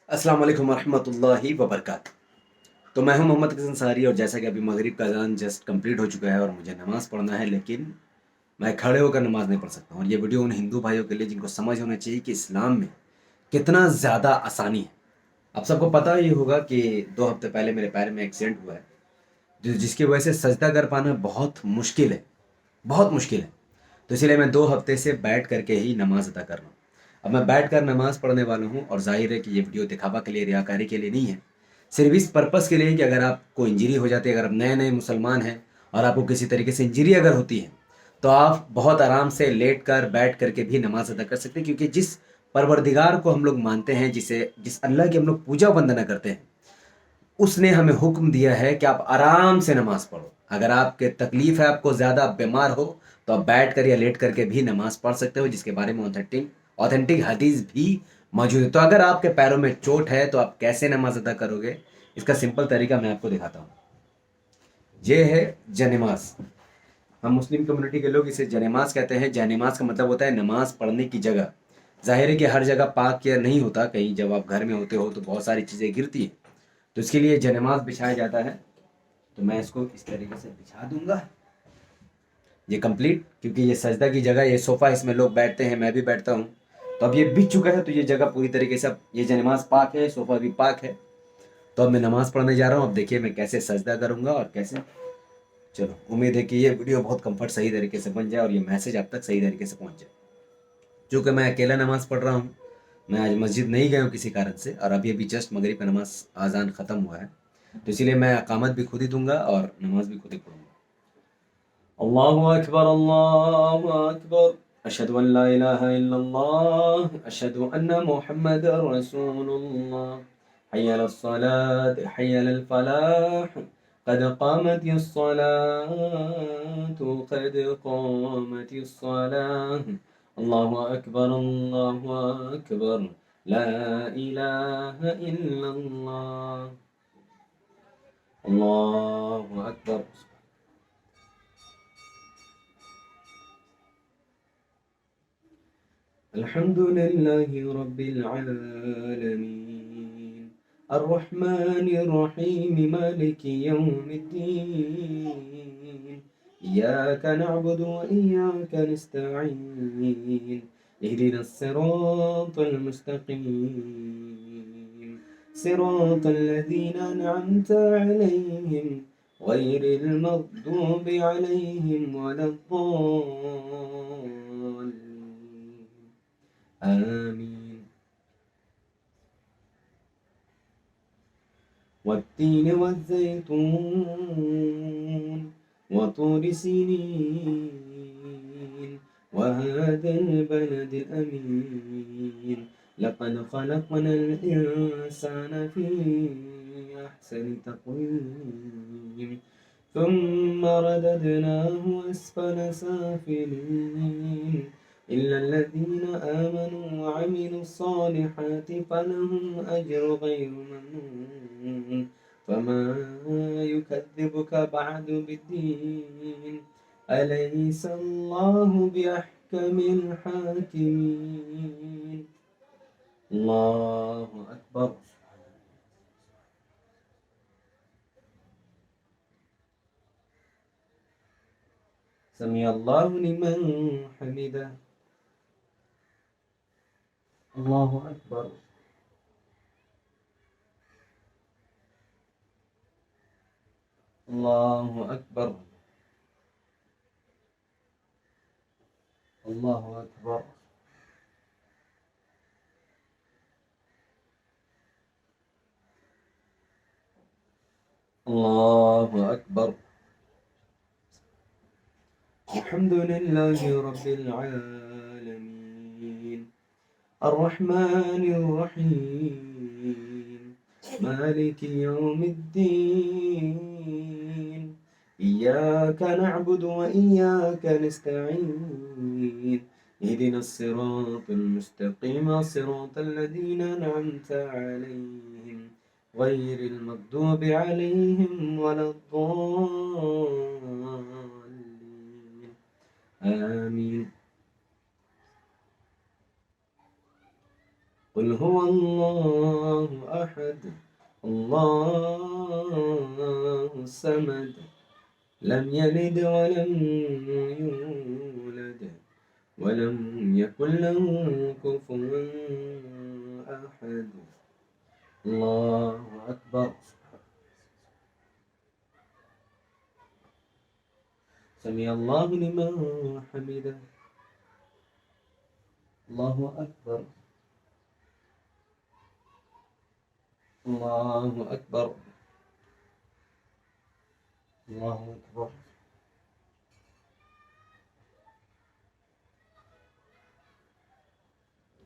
السلام علیکم ورحمۃ اللہ وبرکاتہ۔ تو میں ہوں محمد حسن انصاری، اور جیسا کہ ابھی مغرب کا اذان جسٹ کمپلیٹ ہو چکا ہے اور مجھے نماز پڑھنا ہے، لیکن میں کھڑے ہو کر نماز نہیں پڑھ سکتا ہوں۔ اور یہ ویڈیو ان ہندو بھائیوں کے لیے جن کو سمجھ ہونا چاہیے کہ اسلام میں کتنا زیادہ آسانی ہے۔ اب سب کو پتہ ہی ہوگا کہ 2 ہفتے پہلے میرے پیر میں ایکسیڈنٹ ہوا ہے، جس کی وجہ سے سجدہ کر پانا بہت مشکل ہے، بہت مشکل ہے۔ تو اسی لیے میں 2 ہفتے سے بیٹھ کر کے ہی نماز ادا کر رہا ہوں۔ اب میں بیٹھ کر نماز پڑھنے والا ہوں، اور ظاہر ہے کہ یہ ویڈیو دکھاوا کے لیے، ریاکاری کے لیے نہیں ہے، صرف اس پرپس کے لیے کہ اگر آپ کو انجری ہو جاتی ہے، اگر آپ نئے نئے مسلمان ہیں اور آپ کو کسی طریقے سے انجری اگر ہوتی ہے، تو آپ بہت آرام سے لیٹ کر بیٹھ کر کے بھی نماز ادا کر سکتے ہیں، کیونکہ جس پروردگار کو ہم لوگ مانتے ہیں، جس اللہ کی ہم لوگ پوجا وندنا کرتے ہیں، اس نے ہمیں حکم دیا ہے کہ آپ آرام سے نماز پڑھو۔ اگر آپ کے تکلیف ہے، آپ کو زیادہ، آپ بیمار ہو، تو آپ بیٹھ کر یا لیٹ کر کے بھی نماز پڑھ سکتے ہو، جس کے بارے میں اوتھینٹک حدیث بھی موجود ہے۔ تو اگر آپ کے پیروں میں چوٹ ہے تو آپ کیسے نماز ادا کرو گے؟ اس کا سمپل طریقہ میں آپ کو دکھاتا ہوں۔ یہ ہے جنماز۔ ہم مسلم کمیونٹی کے لوگ اسے جنماز کہتے ہیں۔ جنماز کا مطلب ہوتا ہے نماز پڑھنے کی جگہ۔ ظاہر ہے کہ ہر جگہ پاک یا نہیں ہوتا، کہیں جب آپ گھر میں ہوتے ہو تو بہت ساری چیزیں گرتی ہیں، تو اس کے لیے جنماز بچھایا جاتا ہے۔ تو میں اس کو اس طریقے سے بچھا دوں گا، یہ کمپلیٹ، کیونکہ یہ سجدہ کی جگہ، یہ صوفہ، اس میں لوگ بیٹھتے ہیں، میں بھی بیٹھتا ہوں۔ تو اب یہ بچ چکا ہے، تو یہ جگہ پوری طریقے سے، اب یہ جنماز پاک ہے، صوفہ بھی پاک ہے۔ تو اب میں نماز پڑھنے جا رہا ہوں۔ اب دیکھیے میں کیسے سجدہ کروں گا اور کیسے، چلو امید ہے کہ یہ ویڈیو بہت کمفرٹ صحیح طریقے سے بن جائے اور یہ میسج آپ تک صحیح طریقے سے پہنچ جائے۔ چونکہ میں اکیلا نماز پڑھ رہا ہوں، میں آج مسجد نہیں گیا ہوں کسی کارن سے، اور ابھی جسٹ مغرب کا نماز اذان ختم ہوا ہے، تو اسی لیے میں اقامت بھی خود ہی دوں گا اور نماز بھی خود ہی پڑھوں گا۔ اللہ اکبر، اللہ اکبر، اشہد ان لا الہ الا اللہ، اشہد ان محمد رسول اللہ، حی علی الصلاة، حی علی الفلاح، قد قامت الصلاة، قد قامت الصلاة، اللہ اکبر، اللہ اکبر، لا الہ الا اللہ، اللہ اکبر۔ الحمد لله رب العالمين، الرحمن الرحيم، مالك يوم الدين، إياك نعبد وإياك نستعين، اهدنا الصراط المستقيم، صراط الذين أنعمت عليهم غير المغضوب عليهم ولا الضالين، آمين۔ والتين والزيتون وطور سينين وهذا البلد الأمين، لقد خلقنا الإنسان في أحسن تقويم، ثم رددناه أسفل سافلين، إلا الذين آمنوا وعملوا الصالحات فلهم أجر غير ممنون، فما يكذبك بعد بالدين، أليس الله بأحكم الحاكمين، الله أكبر۔ سمع الله لمن حمده، الله أكبر، الله أكبر، الله أكبر، الله أكبر۔ الحمد لله رب العالمين، الرحمن الرحيم، مالك يوم الدين، إياك نعبد وإياك نستعين، اهدنا الصراط المستقيم، صراط الذين أنعمت عليهم غير المغضوب عليهم ولا الضالين، آمين۔ قل هو الله الله أحد الله الصمد لم يلد ولم يولد ولم يكن له كفوا أحد الله أكبر سمع الله لمن حمده الله أكبر الله أكبر الله أكبر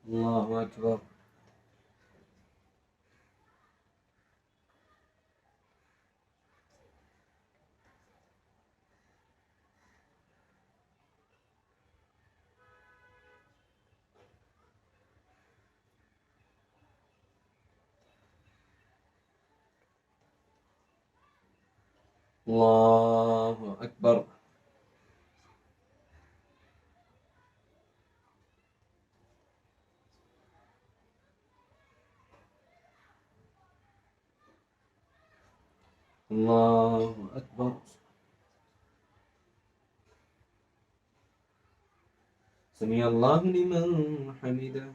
الله أكبر الله أكبر الله أكبر سمع الله لمن حمده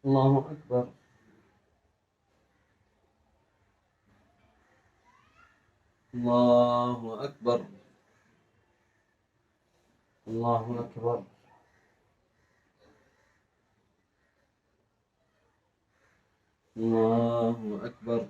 الله أكبر الله أكبر الله أكبر الله أكبر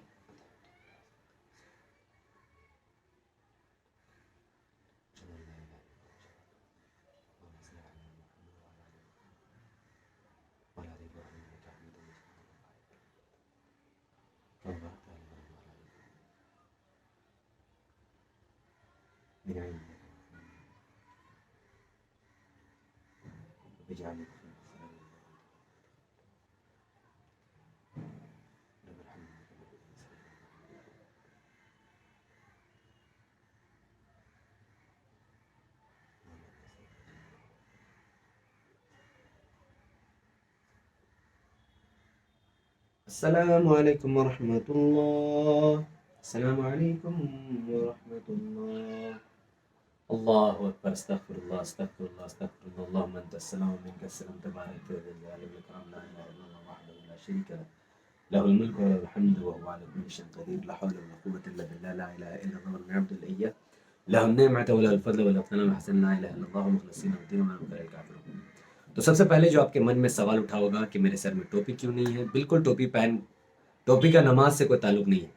السلام عليكم ورحمة الله السلام عليكم ورحمة الله الله أكبر استغفر الله استغفر الله استغفر الله اللهم أنت السلام ومنك السلام تبارك يا ذا الجلال والإكرام لا إله إلا الله وحده لا شريك له له الملك وله الحمد وهو على كل شيء قدير لا حول ولا قوة إلا بالله لا إله إلا الله ونعمة الإياه له النعمة وله الفضل وله الثناء وحسن لا إله إلا الله مخلصين الدين ومن كره الكافرون. تو سب سے پہلے جو آپ کے من میں سوال اٹھا ہوگا کہ میرے سر میں ٹوپی کیوں نہیں ہے، بالکل ٹوپی کا نماز سے کوئی تعلق نہیں ہے.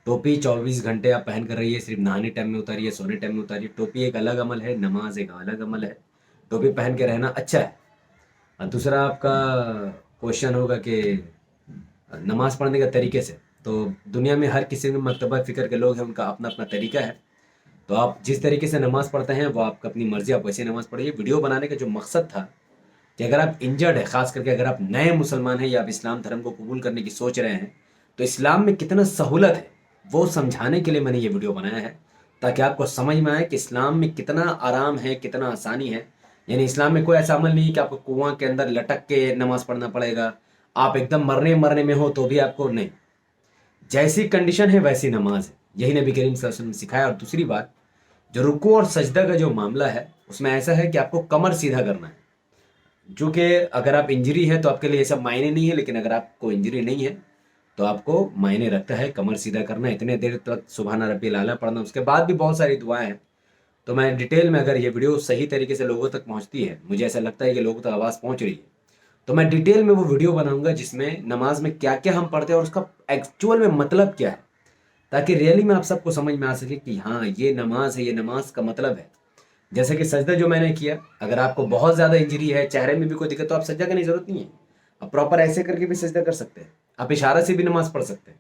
ٹوپی 24 گھنٹے آپ پہن کر رہیے، صرف نہانے ٹائم میں اتاریے، سونے ٹائم میں اتاریے. ٹوپی ایک الگ عمل ہے، نماز ایک الگ عمل ہے. ٹوپی پہن کے رہنا اچھا ہے. اور دوسرا آپ کا کوشچن ہوگا کہ نماز پڑھنے کا طریقے سے، تو دنیا میں ہر کسی میں مکتبہ فکر کے لوگ ہیں، ان کا اپنا اپنا طریقہ ہے. تو آپ جس طریقے سے نماز پڑھتے ہیں وہ آپ کا اپنی مرضی، آپ ویسے نماز پڑھیے. ویڈیو بنانے کا جو مقصد تھا کہ اگر آپ انجرڈ ہے، خاص کر کے اگر آپ نئے مسلمان ہیں یا آپ اسلام دھرم کو قبول کرنے کی سوچ رہے ہیں، تو اسلام میں کتنا سہولت ہے وہ سمجھانے کے لیے میں نے یہ ویڈیو بنایا ہے، تاکہ آپ کو سمجھ میں آئے کہ اسلام میں کتنا آرام ہے، کتنا آسانی ہے. یعنی اسلام میں کوئی ایسا عمل نہیں کہ آپ کو کنواں کے اندر لٹک کے نماز پڑھنا پڑے گا، آپ ایک دم مرنے میں ہو تو بھی آپ کو نہیں. جیسی کنڈیشن ہے ویسی نماز ہے، یہی نبی کریم صلی اللہ علیہ وسلم نے سکھایا. اور دوسری بات، جو رکوع اور سجدہ کا جو معاملہ ہے اس میں ایسا ہے کہ آپ کو کمر سیدھا کرنا ہے. جو کہ اگر آپ انجری ہے تو آپ کے لیے ایسا معنی نہیں ہے، لیکن اگر آپ کو انجری نہیں ہے تو آپ کو معنی رکھتا ہے کمر سیدھا کرنا، اتنے دیر تک سبحان ربی الاعلیٰ پڑھنا. اس کے بعد بھی بہت ساری دعائیں ہیں. تو میں ڈیٹیل میں، اگر یہ ویڈیو صحیح طریقے سے لوگوں تک پہنچتی ہے، مجھے ایسا لگتا ہے کہ لوگوں تک آواز پہنچ رہی ہے، تو میں ڈیٹیل میں وہ ویڈیو بناؤں گا جس میں نماز میں کیا کیا ہم پڑھتے ہیں اور اس کا ایکچوئل میں مطلب کیا ہے، تاکہ ریئلی میں آپ سب کو سمجھ میں آ سکے کہ ہاں یہ نماز ہے، یہ نماز کا مطلب ہے. جیسے کہ سجدہ جو میں نے کیا، اگر آپ کو بہت زیادہ انجری ہے، چہرے میں بھی کوئی دقت، تو آپ سجدہ کرنے کی ضرورت نہیں ہے. آپ پراپر ایسے کر کے بھی سجدہ کر سکتے ہیں، آپ اشارہ سے بھی نماز پڑھ سکتے ہیں.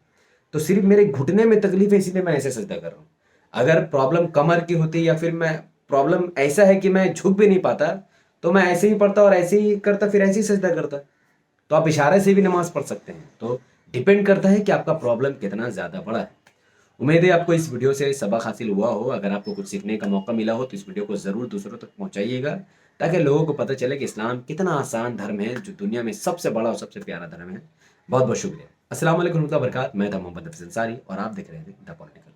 تو صرف میرے گھٹنے میں تکلیف ہے، اسی لیے میں ایسے سجدہ کر رہا ہوں. اگر پرابلم کمر کی ہوتی یا پھر میں پرابلم ایسا ہے کہ میں جھک بھی نہیں پاتا، تو میں ایسے ہی پڑھتا اور ایسے ہی کرتا، پھر ایسے ہی سجدہ کرتا. تو آپ اشارے سے بھی نماز پڑھ سکتے ہیں. تو ڈیپینڈ کرتا ہے کہ آپ کا پرابلم کتنا زیادہ بڑا ہے. امید ہے آپ کو اس ویڈیو سے سبق حاصل ہوا ہو. اگر آپ کو کچھ سیکھنے کا موقع ملا ہو تو اس ویڈیو کو ضرور دوسروں تک پہنچائیے گا، تاکہ لوگوں کو پتہ چلے کہ اسلام کتنا آسان دھرم ہے جو دنیا میں سب سے بڑا اور سب سے پیارا دھرم ہے. بہت بہت شکریہ. السلام علیکم ورحمۃ اللہ وبرکاتہ. میں تھا محمد حفیظ انصاری اور آپ دیکھ رہے تھے دا پولیٹیکل.